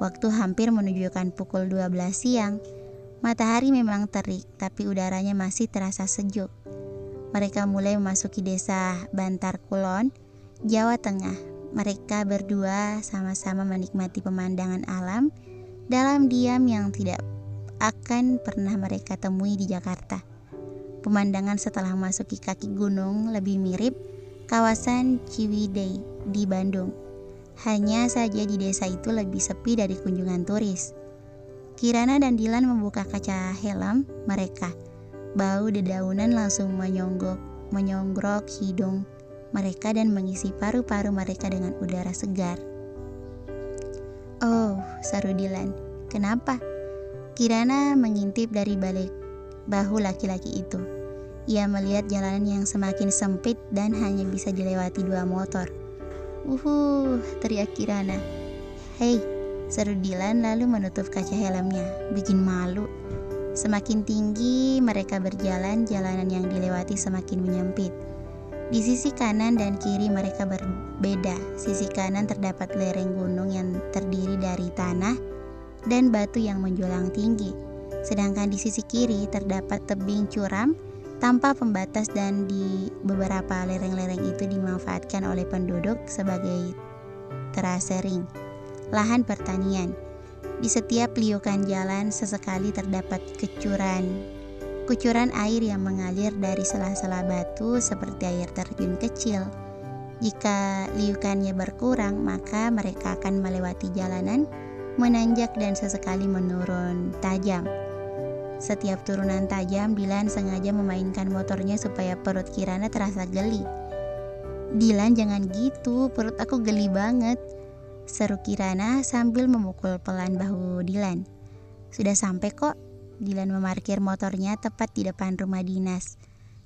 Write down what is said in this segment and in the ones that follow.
Waktu hampir menunjukkan pukul 12 siang. Matahari memang terik, tapi udaranya masih terasa sejuk. Mereka mulai memasuki desa Bantar Kulon, Jawa Tengah. Mereka berdua sama-sama menikmati pemandangan alam dalam diam yang tidak akan pernah mereka temui di Jakarta. Pemandangan setelah memasuki kaki gunung lebih mirip kawasan Ciwidey di Bandung. Hanya saja di desa itu lebih sepi dari kunjungan turis. Kirana dan Dilan membuka kaca helm mereka. Bau dedaunan langsung menyongrok hidung mereka dan mengisi paru-paru mereka dengan udara segar. "Oh," seru Dilan. "Kenapa?" Kirana mengintip dari balik bahu laki-laki itu. Ia melihat jalanan yang semakin sempit dan hanya bisa dilewati 2 motor. Teriak Kirana. "Hei," seru Dilan lalu menutup kaca helmnya. Bikin malu. Semakin tinggi mereka berjalan, jalanan yang dilewati semakin menyempit. Di sisi kanan dan kiri mereka berbeda. Sisi kanan terdapat lereng gunung yang terdiri dari tanah dan batu yang menjulang tinggi. Sedangkan di sisi kiri terdapat tebing curam tanpa pembatas, dan di beberapa lereng-lereng itu dimanfaatkan oleh penduduk sebagai terasering, lahan pertanian. Di setiap liukan jalan sesekali terdapat kucuran air yang mengalir dari sela-sela batu seperti air terjun kecil. Jika liukannya berkurang, maka mereka akan melewati jalanan menanjak dan sesekali menurun tajam. Setiap turunan tajam, Dilan sengaja memainkan motornya supaya perut Kirana terasa geli. "Dilan, jangan gitu, perut aku geli banget," seru Kirana sambil memukul pelan bahu Dilan. "Sudah sampai kok." Dilan memarkir motornya tepat di depan rumah dinas.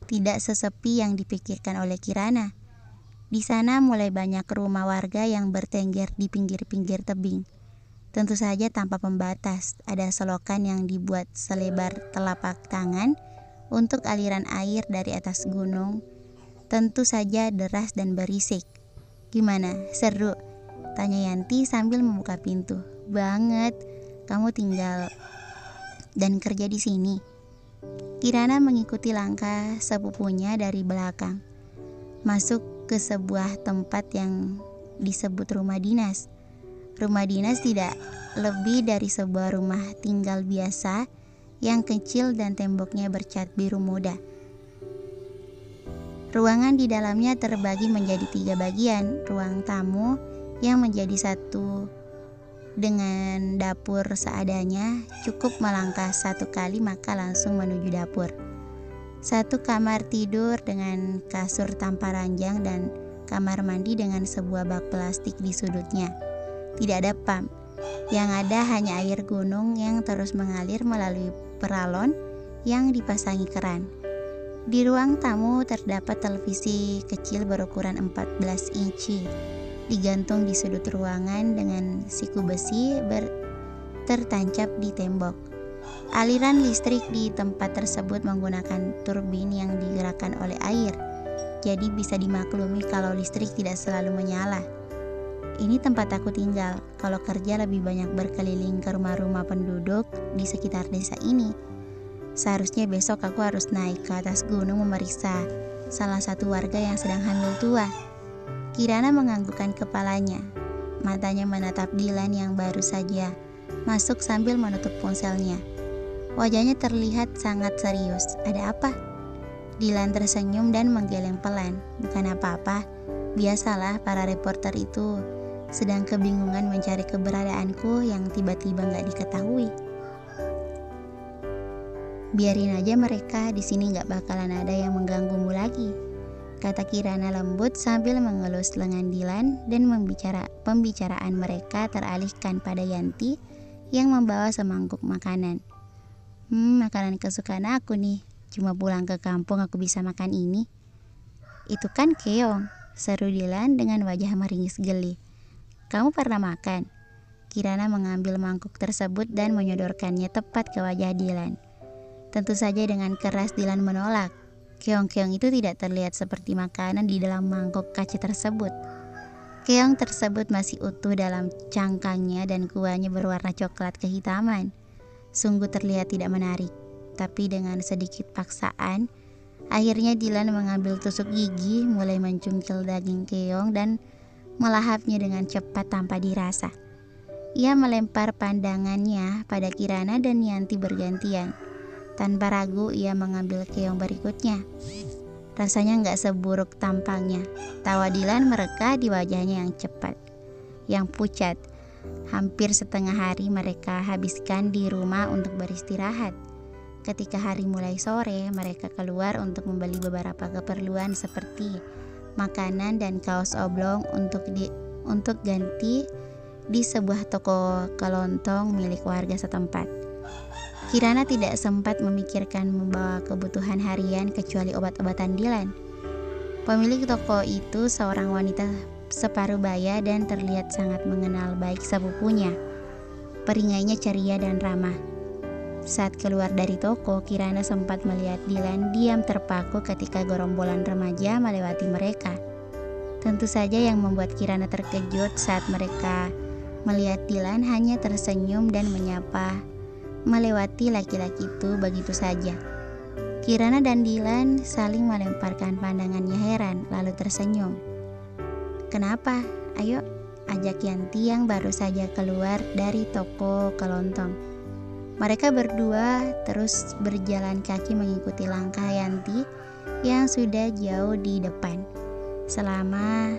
Tidak sesepi yang dipikirkan oleh Kirana. Di sana mulai banyak rumah warga yang bertengger di pinggir-pinggir tebing. Tentu saja tanpa pembatas. Ada selokan yang dibuat selebar telapak tangan untuk aliran air dari atas gunung. Tentu saja deras dan berisik. "Gimana? Seru?" tanya Yanti sambil membuka pintu. "Banget. Kamu tinggal dan kerja di sini?" Kirana mengikuti langkah sepupunya dari belakang, masuk ke sebuah tempat yang disebut rumah dinas. Rumah dinas tidak lebih dari sebuah rumah tinggal biasa yang kecil dan temboknya bercat biru muda. Ruangan di dalamnya terbagi menjadi 3 bagian. Ruang tamu yang menjadi satu dengan dapur seadanya. Cukup melangkah 1 kali maka langsung menuju dapur. 1 kamar tidur dengan kasur tanpa ranjang dan kamar mandi dengan sebuah bak plastik di sudutnya. Tidak ada pump. Yang ada hanya air gunung yang terus mengalir melalui peralon yang dipasangi keran. Di ruang tamu terdapat televisi kecil berukuran 14 inci digantung di sudut ruangan dengan siku besi tertancap di tembok. Aliran listrik di tempat tersebut menggunakan turbin yang digerakkan oleh air. Jadi bisa dimaklumi kalau listrik tidak selalu menyala. "Ini tempat aku tinggal. Kalau kerja lebih banyak berkeliling ke rumah-rumah penduduk di sekitar desa ini. Seharusnya besok aku harus naik ke atas gunung memeriksa salah satu warga yang sedang hamil tua." Kirana menganggukkan kepalanya. Matanya menatap Dilan yang baru saja masuk sambil menutup ponselnya. Wajahnya terlihat sangat serius. "Ada apa?" Dilan tersenyum dan menggeleng pelan. "Bukan apa-apa. Biasalah, para reporter itu sedang kebingungan mencari keberadaanku yang tiba-tiba gak diketahui. Biarin aja mereka, di sini gak bakalan ada yang mengganggumu lagi," kata Kirana lembut sambil mengelus lengan Dilan, dan pembicaraan mereka teralihkan pada Yanti yang membawa semangkuk makanan. Makanan kesukaan aku nih. Cuma pulang ke kampung aku bisa makan ini." "Itu kan keong," seru Dilan dengan wajah meringis geli. "Kamu pernah makan?" Kirana mengambil mangkuk tersebut dan menyodorkannya tepat ke wajah Dilan. Tentu saja dengan keras Dilan menolak. Keong-keong itu tidak terlihat seperti makanan di dalam mangkuk kaca tersebut. Keong tersebut masih utuh dalam cangkangnya dan kuahnya berwarna coklat kehitaman. Sungguh terlihat tidak menarik, tapi dengan sedikit paksaan, akhirnya Dilan mengambil tusuk gigi, mulai mencungkil daging keong dan melahapnya dengan cepat tanpa dirasa. Ia melempar pandangannya pada Kirana dan Yanti bergantian. Tanpa ragu ia mengambil keong berikutnya. Rasanya nggak seburuk tampangnya. Tawa Dilan mereka di wajahnya yang pucat. Hampir setengah hari mereka habiskan di rumah untuk beristirahat. Ketika hari mulai sore, mereka keluar untuk membeli beberapa keperluan seperti makanan dan kaos oblong untuk ganti di sebuah toko kelontong milik warga setempat. Kirana tidak sempat memikirkan membawa kebutuhan harian kecuali obat-obatan Dilan. Pemilik toko itu seorang wanita separuh baya dan terlihat sangat mengenal baik sepupunya. Peringainya ceria dan ramah. Saat keluar dari toko, Kirana sempat melihat Dilan diam terpaku ketika gerombolan remaja melewati mereka. Tentu saja yang membuat Kirana terkejut saat mereka melihat Dilan hanya tersenyum dan menyapa melewati laki-laki itu begitu saja. Kirana dan Dilan saling melemparkan pandangannya heran lalu tersenyum. "Kenapa? Ayo," ajak Yanti yang baru saja keluar dari toko kelontong. Mereka berdua terus berjalan kaki mengikuti langkah Yanti yang sudah jauh di depan. Selama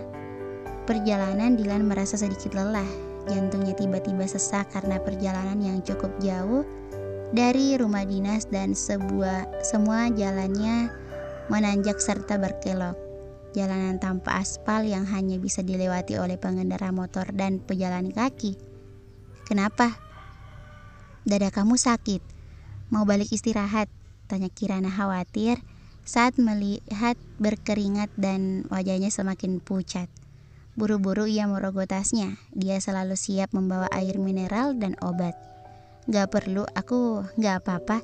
perjalanan Dilan merasa sedikit lelah. Jantungnya tiba-tiba sesak karena perjalanan yang cukup jauh dari rumah dinas dan semua jalannya menanjak serta berkelok. Jalanan tanpa aspal yang hanya bisa dilewati oleh pengendara motor dan pejalan kaki. "Kenapa? Dada kamu sakit? Mau balik istirahat?" tanya Kirana khawatir saat melihat berkeringat dan wajahnya semakin pucat. Buru-buru ia merogoh tasnya. Dia selalu siap membawa air mineral dan obat. "Gak perlu, aku gak apa-apa."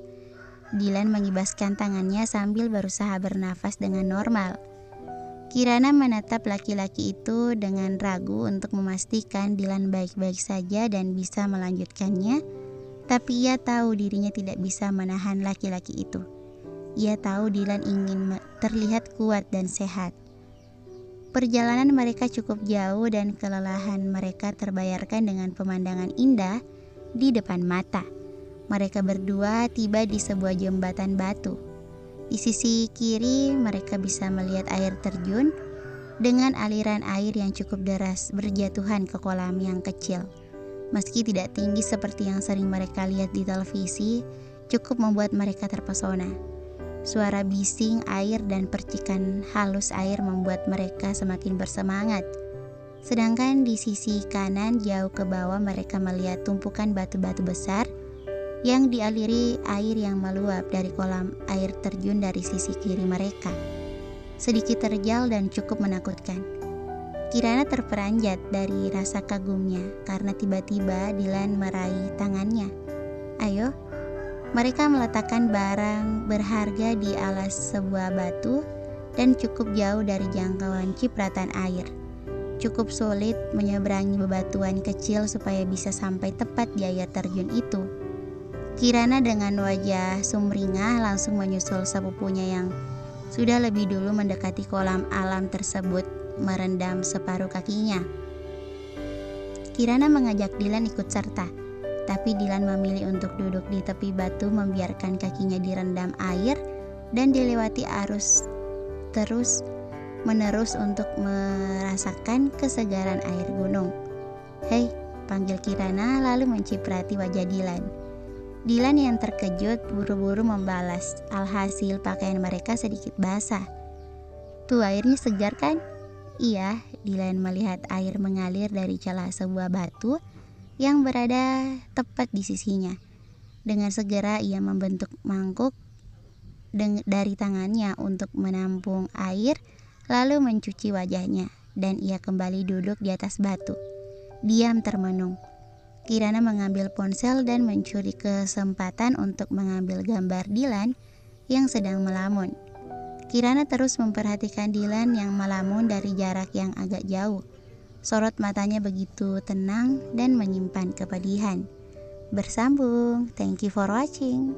Dilan mengibaskan tangannya sambil berusaha bernafas dengan normal. Kirana menatap laki-laki itu dengan ragu untuk memastikan Dilan baik-baik saja dan bisa melanjutkannya. Tapi ia tahu dirinya tidak bisa menahan laki-laki itu. Ia tahu Dilan ingin terlihat kuat dan sehat. Perjalanan mereka cukup jauh dan kelelahan mereka terbayarkan dengan pemandangan indah di depan mata. Mereka berdua tiba di sebuah jembatan batu. Di sisi kiri mereka bisa melihat air terjun dengan aliran air yang cukup deras berjatuhan ke kolam yang kecil. Meski tidak tinggi seperti yang sering mereka lihat di televisi, cukup membuat mereka terpesona. Suara bising air dan percikan halus air membuat mereka semakin bersemangat. Sedangkan di sisi kanan jauh ke bawah mereka melihat tumpukan batu-batu besar yang dialiri air yang meluap dari kolam air terjun dari sisi kiri mereka. Sedikit terjal dan cukup menakutkan. Kirana terperanjat dari rasa kagumnya karena tiba-tiba Dilan meraih tangannya. "Ayo." Mereka meletakkan barang berharga di alas sebuah batu dan cukup jauh dari jangkauan cipratan air. Cukup sulit menyeberangi bebatuan kecil supaya bisa sampai tepat di air terjun itu. Kirana dengan wajah sumringah langsung menyusul sepupunya yang sudah lebih dulu mendekati kolam alam tersebut merendam separuh kakinya. Kirana mengajak Dilan ikut serta. Tapi Dilan memilih untuk duduk di tepi batu membiarkan kakinya direndam air dan dilewati arus terus menerus untuk merasakan kesegaran air gunung. "Hei," panggil Kirana lalu menciprati wajah Dilan. Dilan yang terkejut buru-buru membalas, alhasil pakaian mereka sedikit basah. "Tuh, airnya segar kan?" "Iya." Dilan melihat air mengalir dari celah sebuah batu yang berada tepat di sisinya. Dengan segera ia membentuk mangkuk dari tangannya untuk menampung air, lalu mencuci wajahnya, dan ia kembali duduk di atas batu. Diam termenung. Kirana mengambil ponsel dan mencuri kesempatan untuk mengambil gambar Dilan yang sedang melamun. Kirana terus memperhatikan Dilan yang melamun dari jarak yang agak jauh. Sorot matanya begitu tenang dan menyimpan kepedihan. Bersambung. Thank you for watching.